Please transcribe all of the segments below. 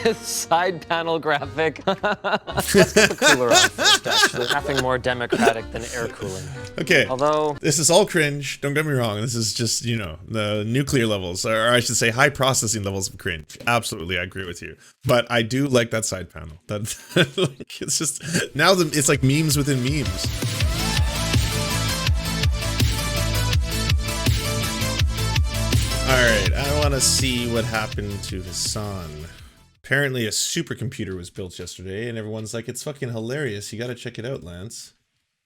This side panel graphic. Let's get the cooler on first, actually. Nothing more democratic than air cooling. Okay. Although this is all cringe. Don't get me wrong. This is just, you know, the nuclear levels, or I should say high processing levels of cringe. Absolutely, I agree with you. But I do like that side panel. That like, it's just now it's like memes within memes. All right, I want to see what happened to Hasan. Apparently a supercomputer was built yesterday and everyone's like, it's fucking hilarious. You got to check it out, Lance.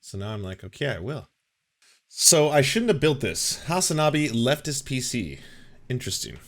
So now I'm like, okay, I will. So I shouldn't have built this. Hasanabi leftist PC. Interesting.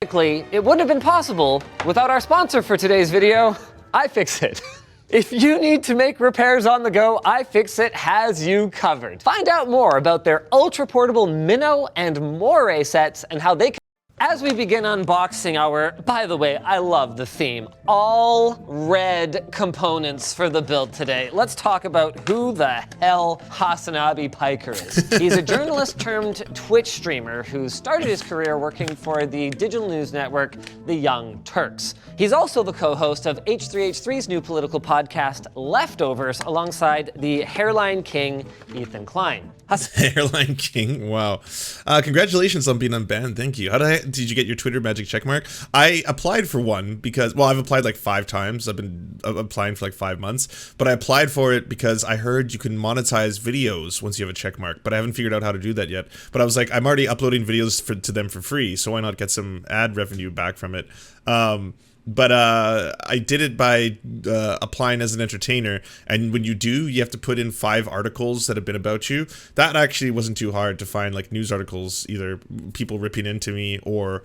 it wouldn't have been possible without our sponsor for today's video, iFixit. If you need to make repairs on the go, iFixit has you covered. Find out more about their ultra-portable Minnow and Moray sets and how they can. As we begin unboxing our, by the way, I love the theme, all red components for the build today, let's talk about who the hell Hasan Piker is. He's a journalist turned Twitch streamer who started his career working for the digital news network, The Young Turks. He's also the co-host of H3H3's new political podcast, Leftovers, alongside the Hairline King, Ethan Klein. Hairline King, wow. Congratulations on being unbanned, thank you. Did you get your Twitter magic checkmark? I applied for one because, well, I've applied like 5 times. I've been applying for like 5 months, but I applied for it because I heard you can monetize videos once you have a checkmark, but I haven't figured out how to do that yet. But I was like, I'm already uploading videos to them for free, so why not get some ad revenue back from it? But I did it by applying as an entertainer, and when you do, you have to put in 5 articles that have been about you. That actually wasn't too hard to find, like news articles, either people ripping into me or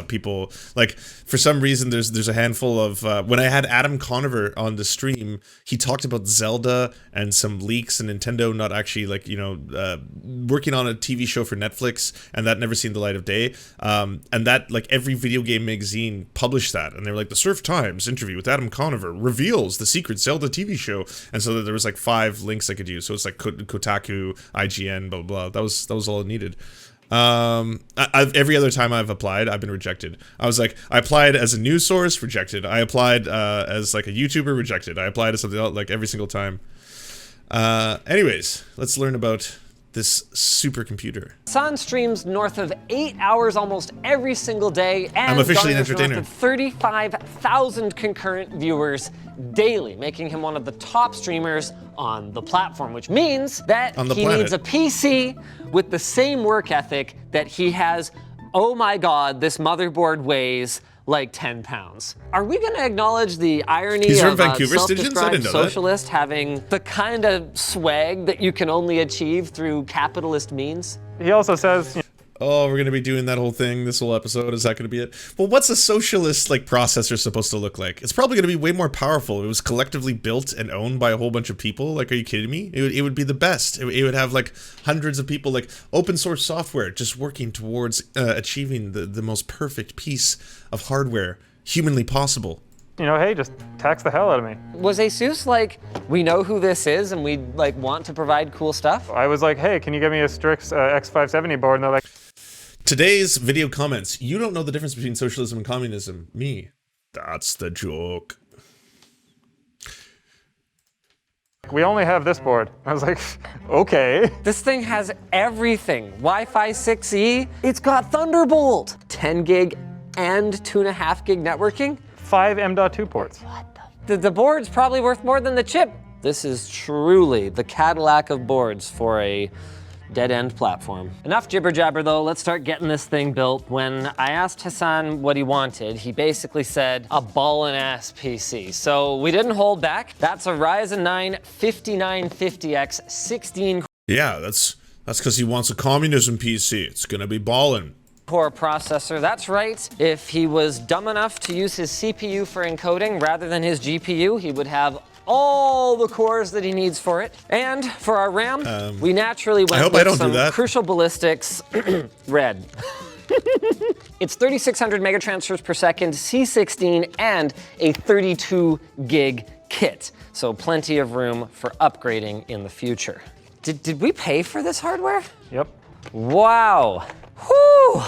people, like, for some reason there's a handful of, when I had Adam Conover on the stream, he talked about Zelda and some leaks and Nintendo not actually, like, you know, working on a TV show for Netflix, and that never seen the light of day, and that, like, every video game magazine published that, and they were like, the Serf Times interview with Adam Conover reveals the secret Zelda TV show, and so there was like 5 links I could use. So it's like Kotaku, IGN, blah blah. That was all it needed. Every other time I've applied, I've been rejected. I was like, I applied as a news source, rejected. I applied as like a YouTuber, rejected. I applied as something else, like every single time. Anyways, let's learn about this supercomputer. Hasan streams north of 8 hours almost every single day, and I'm officially an entertainer. North of 35,000 concurrent viewers daily, making him one of the top streamers on the platform, which means that he needs a PC with the same work ethic that he has. Oh my God, this motherboard weighs like 10 pounds. Are we gonna acknowledge the irony of a self-described socialist having the kind of swag that you can only achieve through capitalist means? He also says, oh, we're gonna be doing that whole thing, this whole episode, is that gonna be it? Well, what's a socialist, like, processor supposed to look like? It's probably gonna be way more powerful. It was collectively built and owned by a whole bunch of people. Like, are you kidding me? It would be the best. It would have, like, hundreds of people, like, open source software just working towards achieving the most perfect piece of hardware humanly possible. you know, hey, just tax the hell out of me. Was ASUS like, we know who this is and we like want to provide cool stuff? I was like, hey, can you give me a Strix X570 board? And they're like, today's video comments, you don't know the difference between socialism and communism. Me. That's the joke. we only have this board. I was like, okay. This thing has everything. Wi-Fi 6E, it's got Thunderbolt. 10 gig and 2.5 gig networking. 5 M.2 ports. The board's probably worth more than the chip. This is truly the Cadillac of boards for a dead-end platform. Enough jibber-jabber though, let's start getting this thing built. When I asked Hasan what he wanted, he basically said a ballin'-ass PC. So we didn't hold back. That's a Ryzen 9 5950X 16 Yeah, that's because he wants a communism PC. It's gonna be ballin'. core processor. That's right. If he was dumb enough to use his CPU for encoding rather than his GPU, he would have all the cores that he needs for it. And for our RAM, we naturally went with some crucial ballistics red. It's 3,600 megatransfers per second, C16, and a 32 gig kit. So plenty of room for upgrading in the future. Did we pay for this hardware? Yep. Wow. Whew.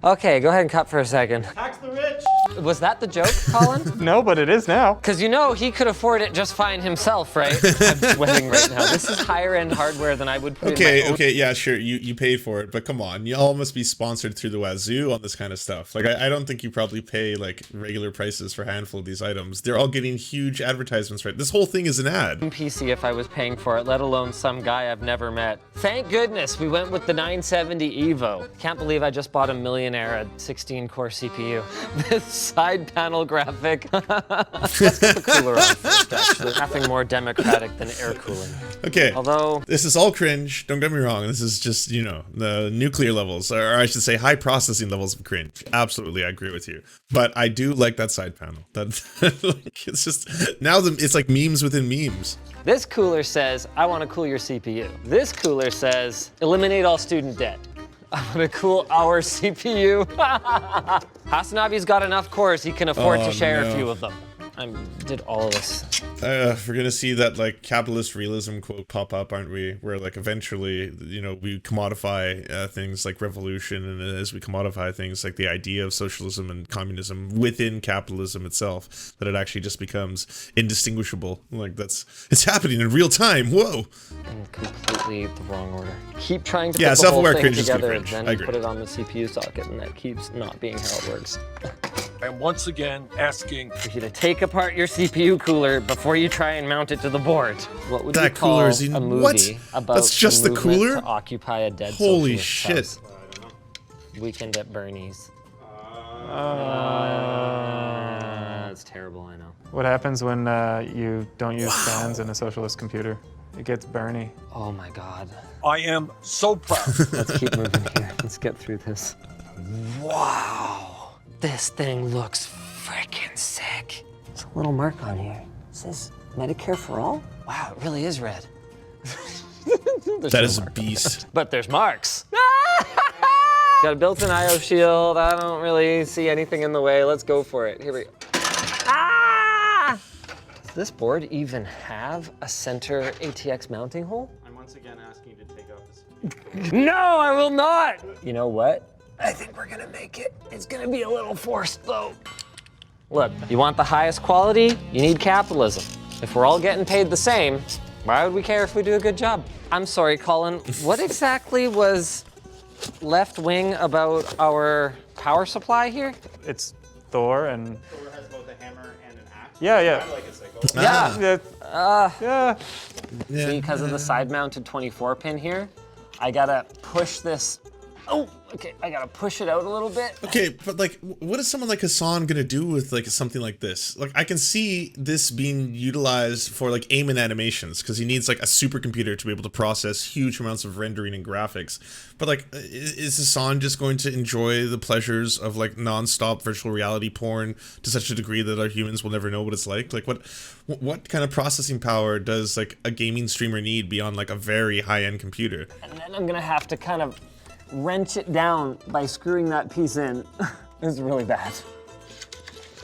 Okay, go ahead and cut for a second. Tax the rich. Was that the joke, Colin? No, but it is now. Because you know he could afford it just fine himself, right? I'm sweating right now. This is higher end hardware than I would put in my own. Okay, yeah, sure, you paid for it, but come on, y'all must be sponsored through the wazoo on this kind of stuff. Like, I don't think you probably pay like regular prices for a handful of these items. They're all getting huge advertisements, right? This whole thing is an ad. PC if I was paying for it, let alone some guy I've never met. Thank goodness we went with the 970 Evo. Can't believe I just bought a millionaire a 16-core CPU. This side panel graphic. Let's get the cooler on first, actually. Nothing more democratic than air cooling. Okay, Although, this is all cringe, don't get me wrong, this is just, you know, the nuclear levels, or I should say high processing levels of cringe. Absolutely, I agree with you. But I do like that side panel. That, like, it's just, now it's like memes within memes. this cooler says, I want to cool your CPU. This cooler says, eliminate all student debt. I want to cool our CPU. Hasanabi's got enough cores he can afford to share a few of them. I did all of this. We're gonna see that like capitalist realism quote pop up, aren't we? Where like eventually, you know, we commodify things like revolution, and as we commodify things like the idea of socialism and communism within capitalism itself, that it actually just becomes indistinguishable. Like it's happening in real time. Whoa! In completely the wrong order. Keep trying to put the whole self-aware thing cringe is good together, cringe. I then agree. put it on the CPU socket, and that keeps not being how it works. I'm once again asking For you to take apart your CPU cooler before you try and mount it to the board. What would you That call cooler is a in- movie what? about That's just the movement cooler? to occupy a dead Holy socialist shit! house? Weekend at Bernie's. That's terrible, I know. What happens when you don't use fans in a socialist computer? It gets Bernie. Oh my God. I am so proud. Let's keep moving here. Let's get through this. Wow. This thing looks freaking sick. There's a little mark on here. It says Medicare for all? Wow, it really is red. That is a beast. But there's marks. Got a built-in IO shield. I don't really see anything in the way. Let's go for it. Here we go. Ah! Does this board even have a center ATX mounting hole? I'm once again asking you to take off this. No, I will not. You know what? I think we're gonna make it. It's gonna be a little forced though. Look, you want the highest quality? You need capitalism. If we're all getting paid the same, why would we care if we do a good job? I'm sorry, Colin, what exactly was left wing about our power supply here? It's Thor and Thor has both a hammer and an axe. yeah, yeah. I like it, Psycho. Yeah. Yeah. See, because of the side-mounted 24 pin here, I gotta push this. Oh, okay, I gotta push it out a little bit. Okay, but like, what is someone like Hasan gonna do with like something like this? Like, I can see this being utilized for like aim and animations because he needs like a supercomputer to be able to process huge amounts of rendering and graphics. But like, is Hasan just going to enjoy the pleasures of like non-stop virtual reality porn to such a degree that our humans will never know what it's like? Like, what kind of processing power does like a gaming streamer need beyond like a very high-end computer? And then I'm gonna have to kind of wrench it down by screwing that piece in. It's really bad.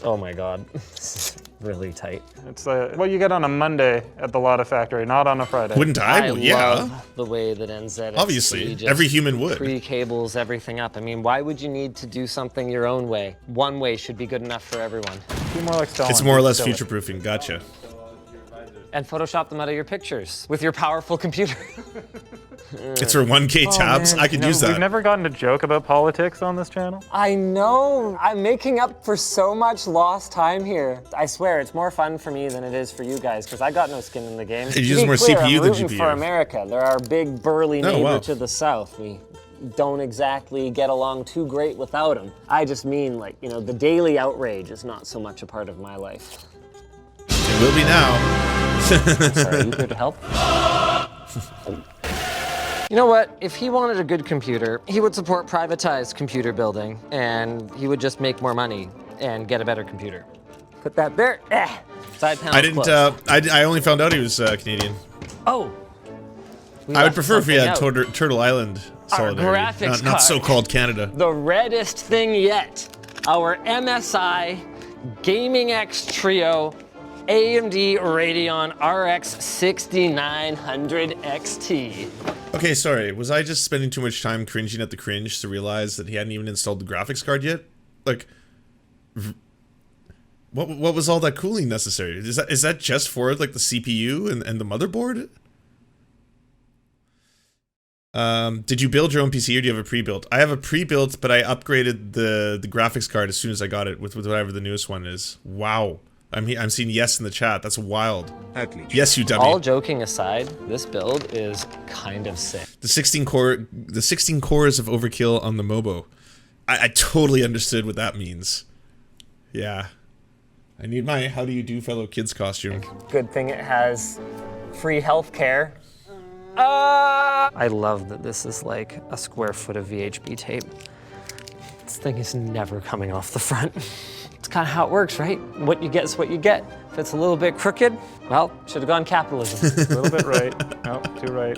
Oh my God, this is really tight. It's what you get on a Monday at the Lotta Factory, not on a Friday. Wouldn't I? Well, yeah. love the way that NZXT Obviously, just every human would. pre-cables everything up. I mean, why would you need to do something your own way? One way should be good enough for everyone. Be more like Stalin. It's more or less Still it. future-proofing. Gotcha. And Photoshop them out of your pictures with your powerful computer. It's for 1K tabs. Man, I could you know, use that. We've never gotten a joke about politics on this channel. I know. I'm making up for so much lost time here. I swear, it's more fun for me than it is for you guys, because I got no skin in the game. It uses To be more clear, CPU I'm than rooting GPU. for America. They're our big, burly Oh, neighbor wow. to the south. We don't exactly get along too great without them. I just mean, like, you know, the daily outrage is not so much a part of my life. It will be now. Sorry, are you here to help? You know what? If he wanted a good computer, he would support privatized computer building, and he would just make more money and get a better computer. Put that there. Side panel I didn't. closed. I only found out he was Canadian. Oh. We I would left prefer if we had something out. Turtle Island solidarity, graphics not card. so-called Canada. The reddest thing yet. Our MSI Gaming X Trio AMD Radeon RX 6900 XT. Okay, sorry. Was I just spending too much time cringing at the cringe to realize that he hadn't even installed the graphics card yet? Like, what was all that cooling necessary? Is that just for like the CPU and the motherboard? Did you build your own PC or do you have a pre-built? I have a pre-built, but I upgraded the graphics card as soon as I got it with whatever the newest one is. Wow. I'm seeing yes in the chat. That's wild. Yes, you dummy. All joking aside, this build is kind of sick. The 16 cores of overkill on the Mobo. I totally understood what that means. Yeah. I need my how do you do fellow kids costume. Good thing it has free healthcare. I love that this is like a square foot of VHB tape. This thing is never coming off the front. It's kind of how it works, right? What you get is what you get. If it's a little bit crooked, well, should have gone capitalism. A little bit right. No, too right.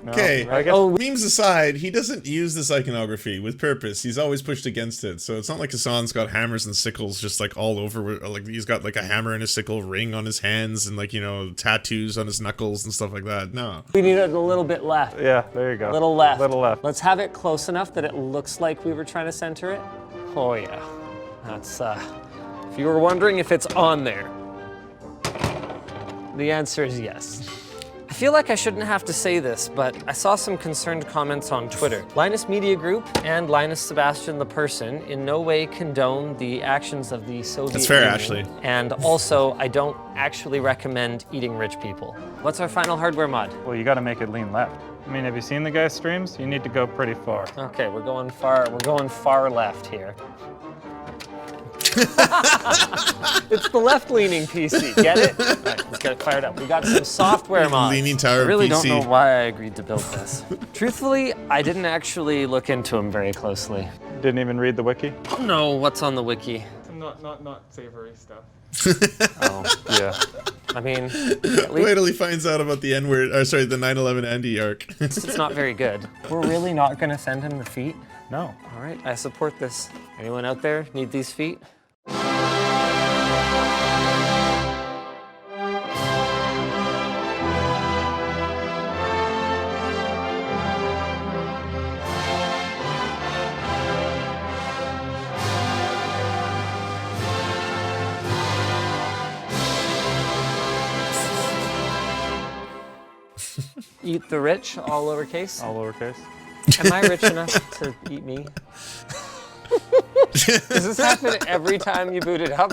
No, Okay, I guess memes aside, he doesn't use this iconography with purpose. He's always pushed against it. So it's not like Hasan's got hammers and sickles just like all over. Like he's got like a hammer and a sickle ring on his hands and like, you know, tattoos on his knuckles and stuff like that. No. We need it a little bit left. yeah, there you go. Little left. Little left. Let's have it close enough that it looks like we were trying to center it. Oh yeah. That's, if you were wondering if it's on there, the answer is yes. I feel like I shouldn't have to say this, but I saw some concerned comments on Twitter. Linus Media Group and Linus Sebastian the person in no way condone the actions of the Soviet That's fair, Union. actually. And also, I don't actually recommend eating rich people. What's our final hardware mod? Well, you got to make it lean left. I mean, have you seen the guy's streams? You need to go pretty far. Okay, we're going far left here. It's the left-leaning PC, get it? All right, let's get it fired up. We got some software mods. Leaning tower I really PC. don't know why I agreed to build this. Truthfully, I didn't actually look into them very closely. Didn't even read the wiki? No, what's on the wiki? Not savory stuff. Oh, Yeah. I mean, Wait till he finds out about the N-word, or sorry, the 9/11 Andy arc. it's not very good. We're really not gonna send him the feet? No. All right, I support this. Anyone out there need these feet? Eat the rich, all lowercase. All lowercase. Am I rich enough to eat me? Does this happen every time you boot it up?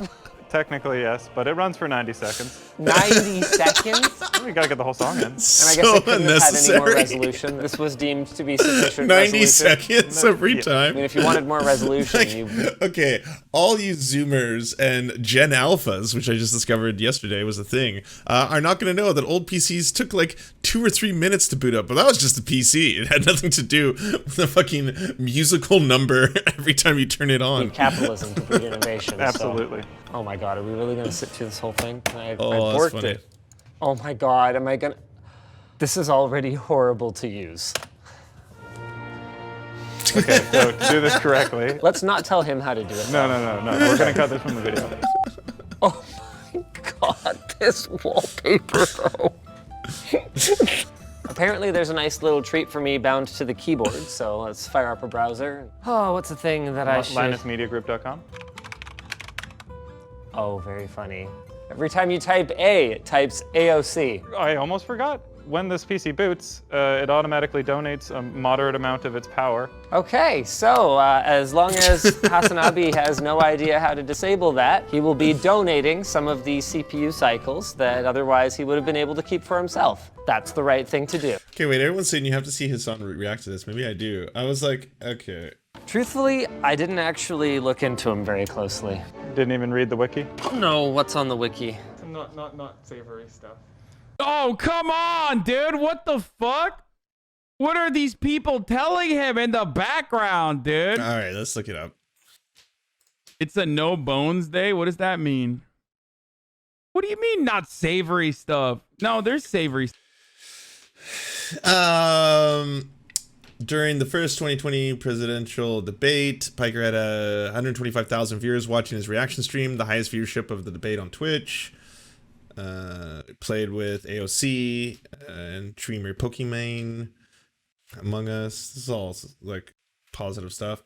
Technically, yes, but it runs for 90 seconds. 90 seconds? We gotta get the whole song in. And I guess So it couldn't have had any more unnecessary. resolution. This was deemed to be sufficient 90 resolution. seconds every I time. mean, if you wanted more resolution, you... Okay, all you Zoomers and Gen Alphas, which I just discovered yesterday was a thing, are not going to know that old PCs took like 2 or 3 minutes to boot up, but that was just a PC. It had nothing to do with the fucking musical number every time you turn it on. Need capitalism to breed innovation. so- Absolutely. Oh my god, are we really gonna sit through this whole thing? I Oh, that's borked funny. it. Oh my god, am I gonna... This is already horrible to use. Okay, so to do this correctly. Let's not tell him how to do it. No. We're gonna cut this from the video. Oh my god, this wallpaper though. Apparently there's a nice little treat for me bound to the keyboard, so let's fire up a browser. Oh, what's the thing that I should... LinusMediaGroup.com. Oh, very funny. Every time you type A, it types AOC. I almost forgot. When this PC boots, it automatically donates a moderate amount of its power. Okay, so as long as Hasanabi has no idea how to disable that, he will be donating some of the CPU cycles that otherwise he would have been able to keep for himself. That's the right thing to do. Okay, wait, everyone's saying you have to see Hasan react to this. Maybe I do. I was like, okay. Truthfully, I didn't actually look into him very closely. Didn't even read the wiki? No, what's on the wiki? Not savory stuff. Oh, come on, dude. What the fuck? What are these people telling him in the background, dude? All right, let's look it up. It's a no bones day. What does that mean? What do you mean not savory stuff? No, there's savory. During the first 2020 presidential debate, Piker had 125,000 viewers watching his reaction stream, the highest viewership of the debate on Twitch. Played with AOC and Dreamer Pokimane. Among Us. This is all like positive stuff.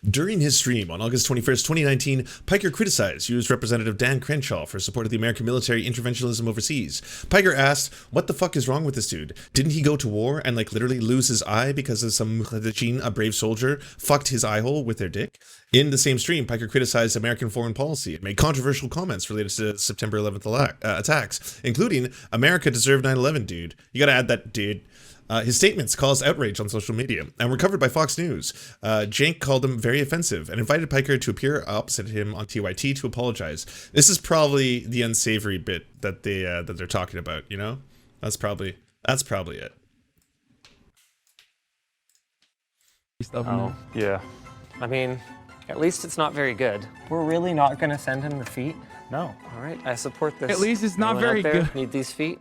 During his stream on August 21st, 2019, Piker criticized U.S. Representative Dan Crenshaw for support of the American military interventionism overseas. Piker asked, what the fuck is wrong with this dude? Didn't he go to war and like literally lose his eye because of some mujahideen, a brave soldier, fucked his eye hole with their dick? In the same stream, Piker criticized American foreign policy and made controversial comments related to September 11th attacks, including, America deserved 9/11, dude. You gotta add that, dude. His statements caused outrage on social media and were covered by Fox News. Jank called them very offensive and invited Piker to appear opposite him on TYT to apologize. This is probably the unsavory bit that they're talking about. You know, that's probably it. Oh, Yeah. I mean, at least it's not very good. We're really not gonna send him the feet? No. All right, I support this. At least it's not Anyone out very there good. Need these feet?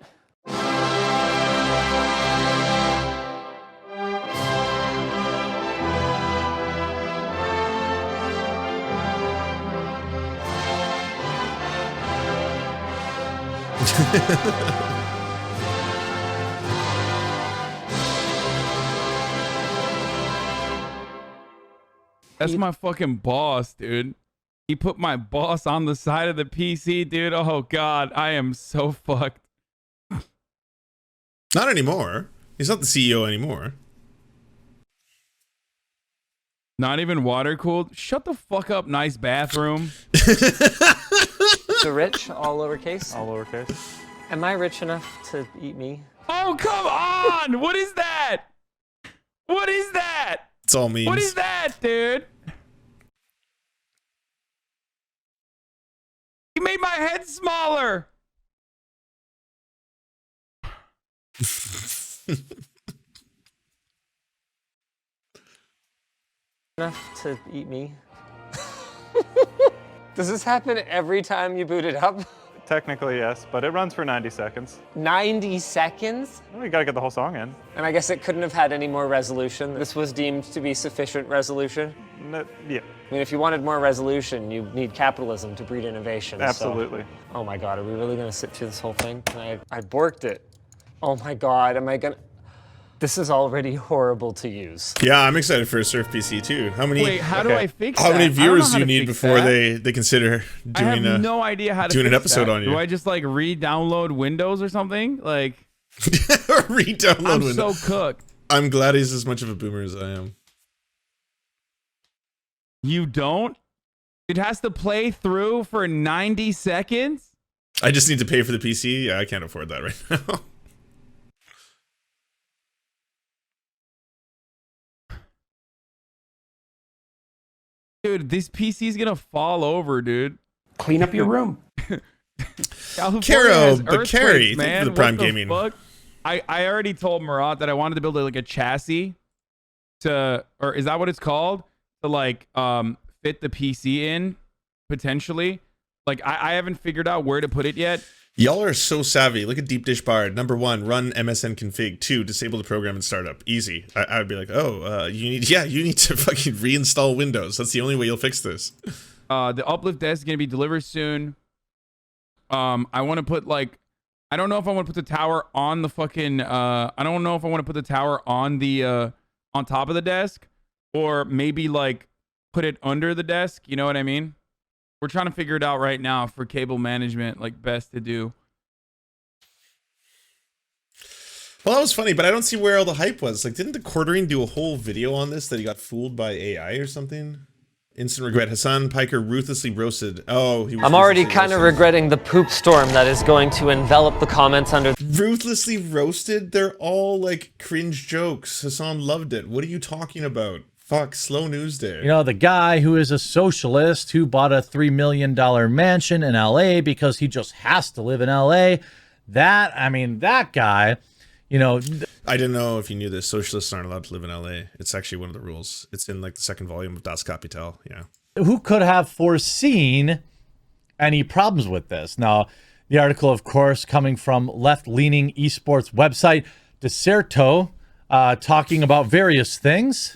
That's my fucking boss, dude. He put my boss on the side of the PC, dude. Oh god, I am so fucked. Not anymore. He's not the CEO anymore. Not even water cooled. Shut the fuck up, nice bathroom. The rich, all lowercase. All lowercase. Am I rich enough to eat me? Oh, come on! What is that? What is that? It's all memes. What is that, dude? He made my head smaller. Enough to eat me? Does this happen every time you boot it up? Technically, yes, but it runs for 90 seconds. 90 seconds? We gotta get the whole song in. And I guess it couldn't have had any more resolution. This was deemed to be sufficient resolution. Yeah, I mean, if you wanted more resolution, you need capitalism to breed innovation. so- absolutely. Oh my god, are we really gonna sit through this whole thing? I borked it. Oh my god, am I gonna... This is already horrible to use. Yeah, I'm excited for a Surf PC too. How many? Wait, how do I fix that? How many I don't know viewers how do you to need fix before that. they consider I have doing no idea how to doing an fix episode that. on you? Do I just like re-download Windows or something? Like, re-download I'm Windows? so cooked. I'm glad he's as much of a boomer as I am. You don't? It has to play through for 90 seconds? I just need to pay for the PC. Yeah, I can't afford that right now. Dude, this PC is gonna fall over, dude. Clean up your room. California Caro, has but Carrie, earthquakes, thank you man. for the Prime What Gaming. fuck? I already told Murat that I wanted to build like a chassis to, or is that what it's called? To like fit the PC in potentially. Like I haven't figured out where to put it yet. Y'all are so savvy. Look at Deep Dish Bard. Number 1, run MSN config. 2, disable the program and startup. Easy. I would be like, oh, you need to fucking reinstall Windows. That's the only way you'll fix this. The uplift desk is gonna be delivered soon. I want to put like, I don't know if I want to put the tower on the fucking. I don't know if I want to put the tower on the on top of the desk, or maybe like put it under the desk. You know what I mean? We're trying to figure it out right now for cable management, like best to do. Well, that was funny, but I don't see where all the hype was. Like, didn't the Quartering do a whole video on this that he got fooled by AI or something? Instant regret. Hasan Piker ruthlessly roasted. Oh, he was I'm already ruthlessly kind of roasted. regretting the poop storm that is going to envelop the comments under. Ruthlessly roasted? They're all like cringe jokes. Hasan loved it. What are you talking about? Fuck, slow news day. You know, the guy who is a socialist who bought a $3 million mansion in LA because he just has to live in LA. That guy, you know. I didn't know if you knew this. Socialists aren't allowed to live in LA. It's actually one of the rules. It's in like the second volume of Das Kapital. Yeah. Who could have foreseen any problems with this? Now, the article, of course, coming from left-leaning esports website Deserto, talking about various things.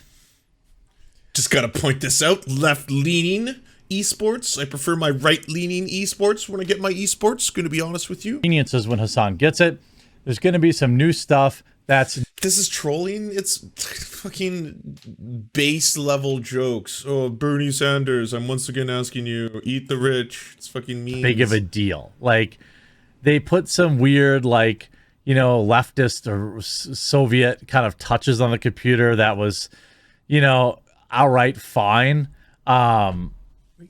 Just gotta point this out. Left-leaning esports. I prefer my right-leaning esports when I get my esports. Gonna be honest with you. Conveniences when Hasan gets it. There's going to be some new stuff That's This is trolling. It's fucking base level jokes. Oh, Bernie Sanders, I'm once again asking you, eat the rich. It's fucking memes. big of a deal. Like, they put some weird, like, you know, leftist or Soviet kind of touches on the computer that was, you know, outright fine.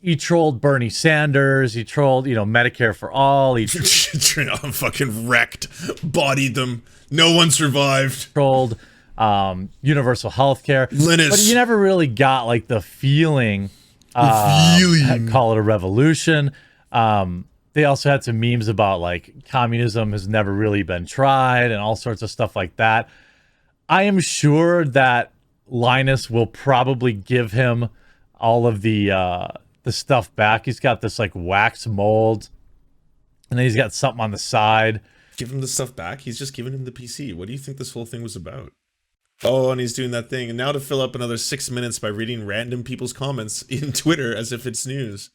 He trolled Bernie Sanders. He trolled, you know, Medicare for all. He fucking wrecked, bodied them. No one survived. trolled universal health care. Linus. But you never really got, like, the feeling. Call it a revolution. They also had some memes about, like, communism has never really been tried and all sorts of stuff like that. I am sure that Linus will probably give him all of the stuff back. He's got this, like, wax mold, and then he's got something on the side. Give him the stuff back. He's just giving him the PC. What do you think this whole thing was about? Oh, and he's doing that thing. And now to fill up another 6 minutes by reading random people's comments in Twitter as if it's news.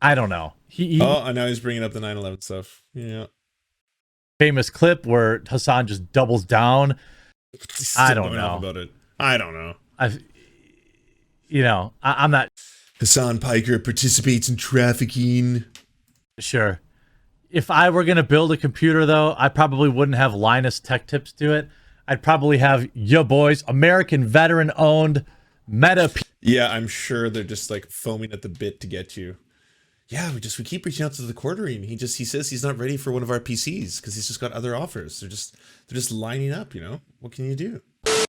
I don't know. Oh, and now he's bringing up the 9/11 stuff. Yeah. Famous clip where Hasan just doubles down. I don't know about it. I don't know. I'm not Hasan Piker participates in trafficking. sure. If I were going to build a computer, though, I probably wouldn't have Linus Tech Tips do it. I'd probably have ya boys, American veteran-owned Meta. Yeah, I'm sure they're just like foaming at the bit to get you. Yeah, we keep reaching out to the quartering. He says he's not ready for one of our PCs because he's just got other offers. They're just lining up, you know? What can you do?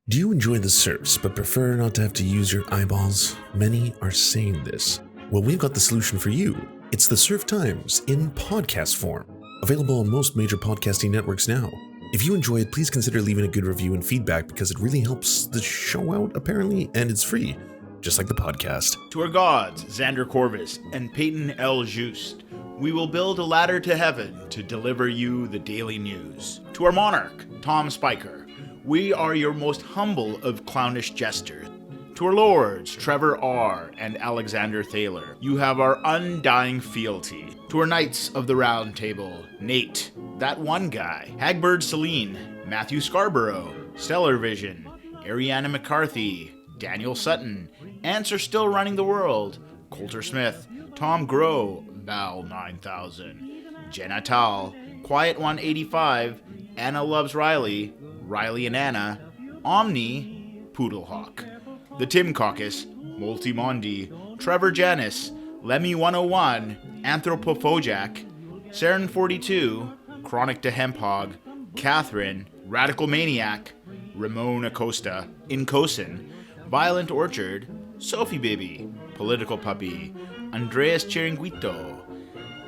Do you enjoy the Serfs but prefer not to have to use your eyeballs? Many are saying this. Well, we've got the solution for you. It's the Serf Times in podcast form. Available on most major podcasting networks now. If you enjoy it, please consider leaving a good review and feedback because it really helps the show out, apparently, and it's free. Just like the podcast. To our gods, Xander Corvus and Peyton L. Just, we will build a ladder to heaven to deliver you the daily news. To our monarch, Tom Spiker, we are your most humble of clownish jesters. To our lords, Trevor R. and Alexander Thaler, you have our undying fealty. To our knights of the round table, Nate, that one guy, Hagbird Celine, Matthew Scarborough, Stellar Vision, Ariana McCarthy, Daniel Sutton, Ants Are Still Running the World, Coulter Smith, Tom Groh, Val 9000, Jenna Tal, Quiet 185, Anna Loves Riley, Riley and Anna, Omni, Poodlehawk, The Tim Caucus, Multimondi, Trevor Janis, Lemmy 101, Anthropophojak, Saren 42, Chronic to Hemphog, Catherine, Radical Maniac, Ramon Acosta, Incosin, Violent Orchard, Sophie Baby, Political Puppy, Andreas Chiringuito,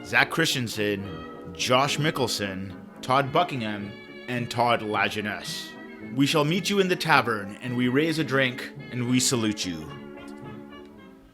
Zach Christensen, Josh Mickelson, Todd Buckingham, and Todd Lajeunesse. We shall meet you in the tavern, and we raise a drink, and we salute you.